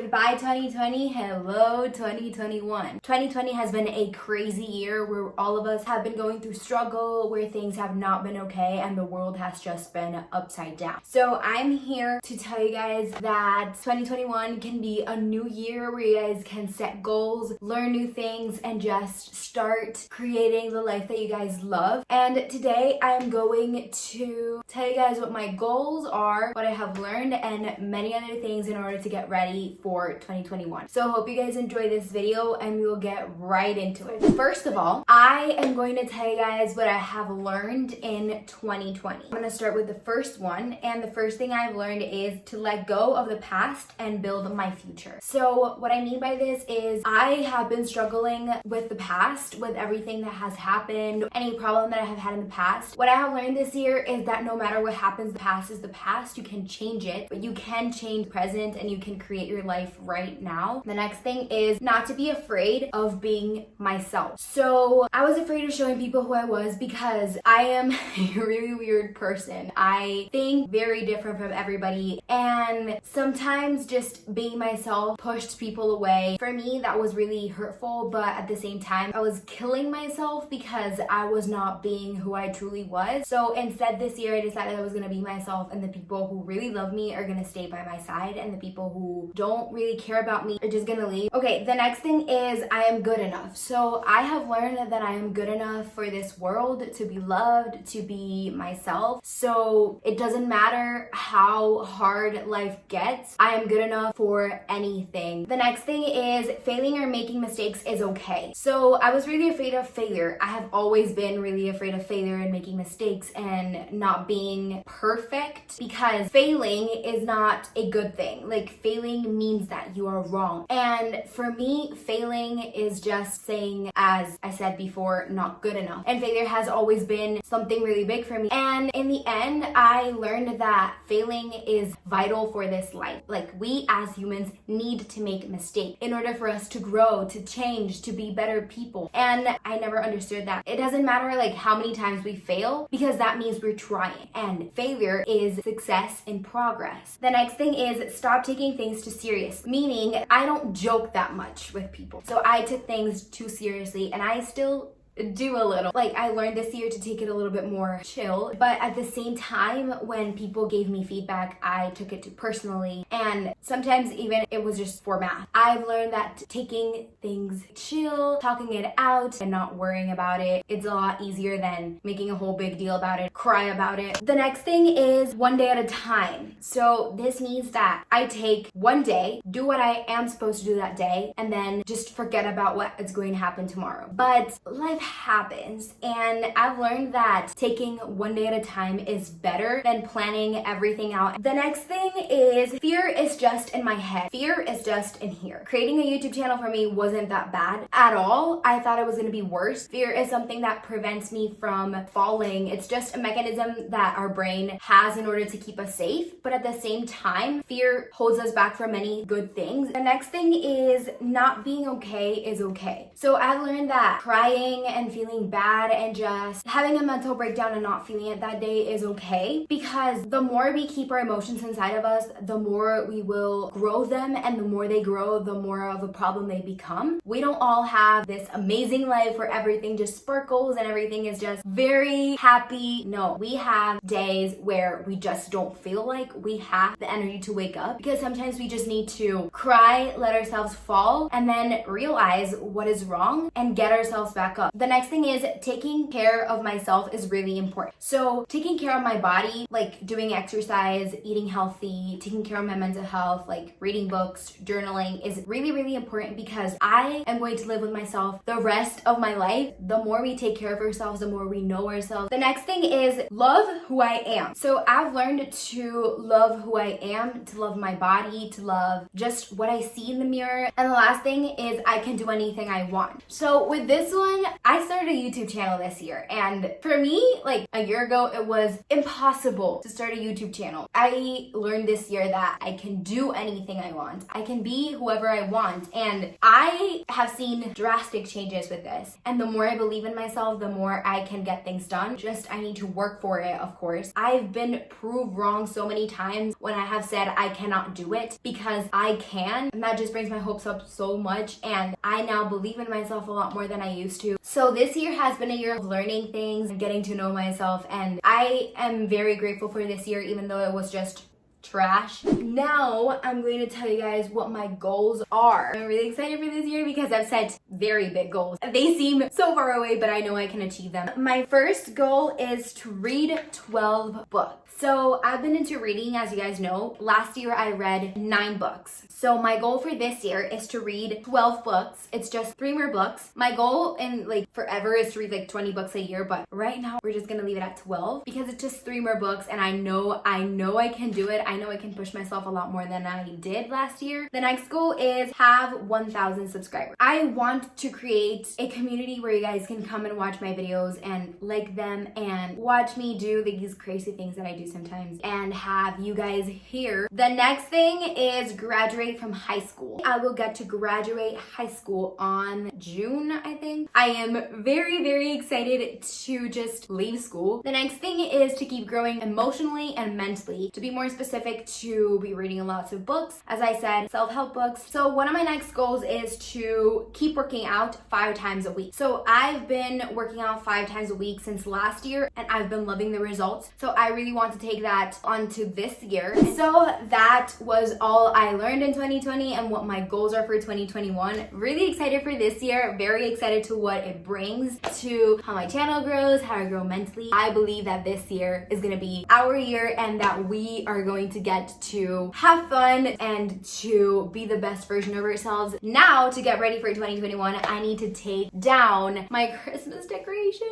Goodbye 2020, hello 2021. 2020 has been a crazy year where all of us have been going through struggle, where things have not been okay, and the world has just been upside down. So I'm here to tell you guys that 2021 can be a new year where you guys can set goals, learn new things, and just start creating the life that you guys love. And today I am going to tell you guys what my goals are, what I have learned, and many other things in order to get ready for 2021. So I hope you guys enjoy this video and we will get right into it. First of all, I am going to tell you guys what I have learned in 2020. I'm going to start with the first one, and the first thing I've learned is to let go of the past and build my future. So what I mean by this is I have been struggling with the past, with everything that has happened, any problem that I have had in the past. What I have learned this year is that no matter what happens, the past is the past. You can change it, but you can change the present and you can create your life right now. The next thing is not to be afraid of being myself. So I was afraid of showing people who I was because I am a really weird person. I think very different from everybody, and sometimes just being myself pushed people away. For me, that was really hurtful, but at the same time, I was killing myself because I was not being who I truly was. So instead this year, I decided I was gonna be myself, and the people who really love me are gonna stay by my side, and the people who don't really care about me are just gonna leave. Okay, the next thing is I am good enough. So I have learned that I am good enough for this world, to be loved, to be myself. So it doesn't matter how hard life gets, I am good enough for anything. The next thing is failing or making mistakes is okay. So I was really afraid of failure. I have always been really afraid of failure and making mistakes and not being perfect, because failing is not a good thing. Like, failing means that you are wrong. And for me, failing is just saying, as I said before, not good enough. And failure has always been something really big for me. And in the end, I learned that failing is vital for this life. Like, we as humans need to make mistakes in order for us to grow, to change, to be better people. And I never understood that. It doesn't matter like how many times we fail, because that means we're trying. And failure is success in progress. The next thing is stop taking things too serious. Meaning, I don't joke that much with people. So I took things too seriously, and I still do a little. Like, I learned this year to take it a little bit more chill, but at the same time, when people gave me feedback, I took it too personally, and sometimes even it was just for math. I've learned that taking things chill, talking it out, and not worrying about it, it's a lot easier than making a whole big deal about it, cry about it. The next thing is one day at a time. So this means that I take one day, do what I am supposed to do that day, and then just forget about what is going to happen tomorrow. But life happens, and I've learned that taking one day at a time is better than planning everything out. The next thing is fear is just in my head. Fear is just in here. Creating a YouTube channel for me wasn't that bad at all. I thought it was gonna be worse. Fear is something that prevents me from falling. It's just a mechanism that our brain has in order to keep us safe, but at the same time, fear holds us back from many good things. The next thing is not being okay is okay. So I've learned that crying and feeling bad and just having a mental breakdown and not feeling it that day is okay, because the more we keep our emotions inside of us, the more we will grow them, and the more they grow, the more of a problem they become. We don't all have this amazing life where everything just sparkles and everything is just very happy. No, we have days where we just don't feel like we have the energy to wake up, because sometimes we just need to cry, let ourselves fall, and then realize what is wrong and get ourselves back up. The next thing is taking care of myself is really important. So taking care of my body, like doing exercise, eating healthy, taking care of my mental health, like reading books, journaling, is really, really important, because I am going to live with myself the rest of my life. The more we take care of ourselves, the more we know ourselves. The next thing is love who I am. So I've learned to love who I am, to love my body, to love just what I see in the mirror. And the last thing is I can do anything I want. So with this one, I started a YouTube channel this year, and for me, like a year ago, it was impossible to start a YouTube channel. I learned this year that I can do anything I want. I can be whoever I want, and I have seen drastic changes with this. And the more I believe in myself, the more I can get things done. Just I need to work for it, of course. I've been proved wrong so many times when I have said I cannot do it, because I can, and that just brings my hopes up so much, and I now believe in myself a lot more than I used to. So this year has been a year of learning things and getting to know myself, and I am very grateful for this year, even though it was just trash. Now I'm going to tell you guys what my goals are. I'm really excited for this year because I've set very big goals. They seem so far away, but I know I can achieve them. My first goal is to read 12 books. So I've been into reading, as you guys know. Last year I read 9 books. So my goal for this year is to read 12 books. It's just 3 more books. My goal in like forever is to read like 20 books a year, but right now we're just gonna leave it at 12 because it's just 3 more books, and I know I can do it. I know I can push myself a lot more than I did last year. The next goal is have 1,000 subscribers. I want to create a community where you guys can come and watch my videos and like them and watch me do these crazy things that I do sometimes and have you guys here. The next thing is graduate from high school. I will get to graduate high school on June, I think. I am very, very excited to just leave school. The next thing is to keep growing emotionally and mentally. To be more specific, to be reading lots of books. As I said, self-help books. So one of my next goals is to keep working out 5 times a week. So I've been working out 5 times a week since last year, and I've been loving the results. So I really want to take that onto this year. So that was all I learned in 2020 and what my goals are for 2021. Really excited for this year. Very excited to what it brings, to how my channel grows, how I grow mentally. I believe that this year is going to be our year and that we are going to get to have fun and to be the best version of ourselves. Now, to get ready for 2021, I need to take down my Christmas decoration.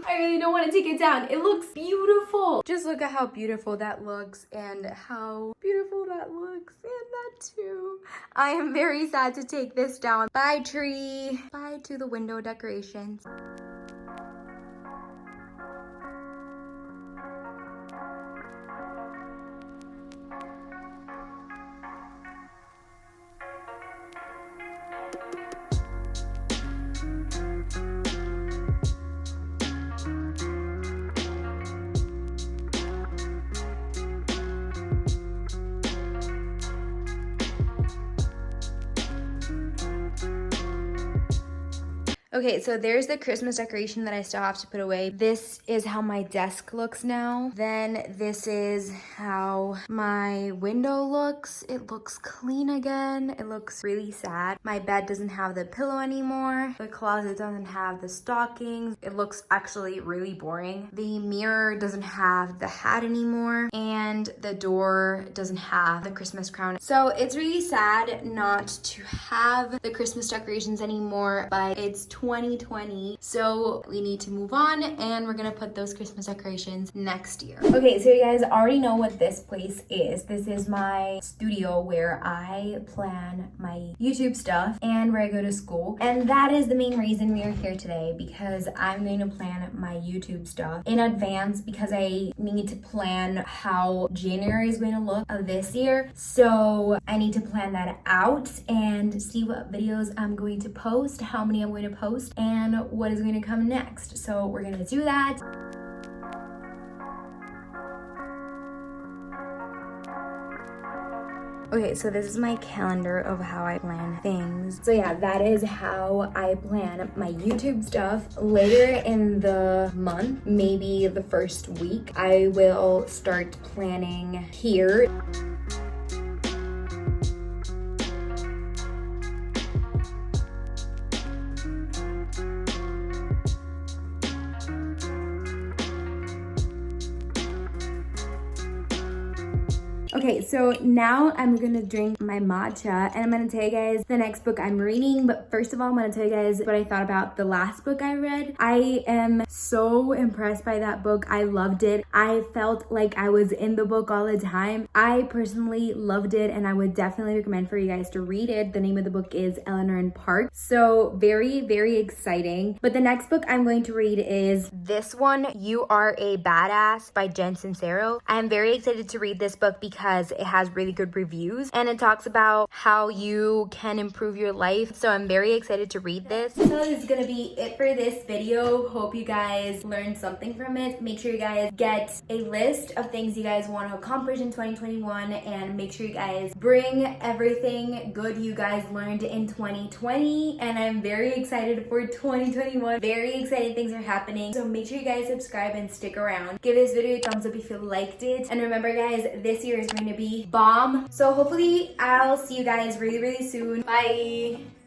I really don't want to take it down. It looks beautiful. Just look at how beautiful that looks and how beautiful that looks, and that too. I am very sad to take this down. Bye tree. Bye to the window decorations. Okay, so there's the Christmas decoration that I still have to put away. This is how my desk looks now. Then this is how my window looks. It looks clean again. It looks really sad. My bed doesn't have the pillow anymore. The closet doesn't have the stockings. It looks actually really boring. The mirror doesn't have the hat anymore. And the door doesn't have the Christmas crown. So it's really sad not to have the Christmas decorations anymore, but it's 2020, so we need to move on, and we're gonna put those Christmas decorations next year. Okay, so you guys already know what this place is. This is my studio where I plan my YouTube stuff and where I go to school, and that is the main reason we are here today, because I'm going to plan my YouTube stuff in advance because I need to plan how January is going to look of this year. So I need to plan that out and see what videos I'm going to post, how many I'm going to post, and what is going to come next. So we're going to do that. Okay, so this is my calendar of how I plan things. So yeah, that is how I plan my YouTube stuff. Later in the month, maybe the first week, I will start planning here. Okay, so now I'm gonna drink my matcha and I'm gonna tell you guys the next book I'm reading. But first of all, I'm gonna tell you guys what I thought about the last book I read. I am so impressed by that book. I loved it. I felt like I was in the book all the time. I personally loved it and I would definitely recommend for you guys to read it. The name of the book is Eleanor and Park. So very, very exciting. But the next book I'm going to read is this one, You Are a Badass by Jen Sincero. I'm very excited to read this book because it has really good reviews and it talks about how you can improve your life. So I'm very excited to read this. So this is gonna be it for this video. Hope you guys learned something from it. Make sure you guys get a list of things you guys want to accomplish in 2021 and make sure you guys bring everything good you guys learned in 2020. And I'm very excited for 2021. Very exciting things are happening. So make sure you guys subscribe and stick around. Give this video a thumbs up if you liked it. And remember guys, this year is going to be bomb. So hopefully I'll see you guys really, really soon. Bye.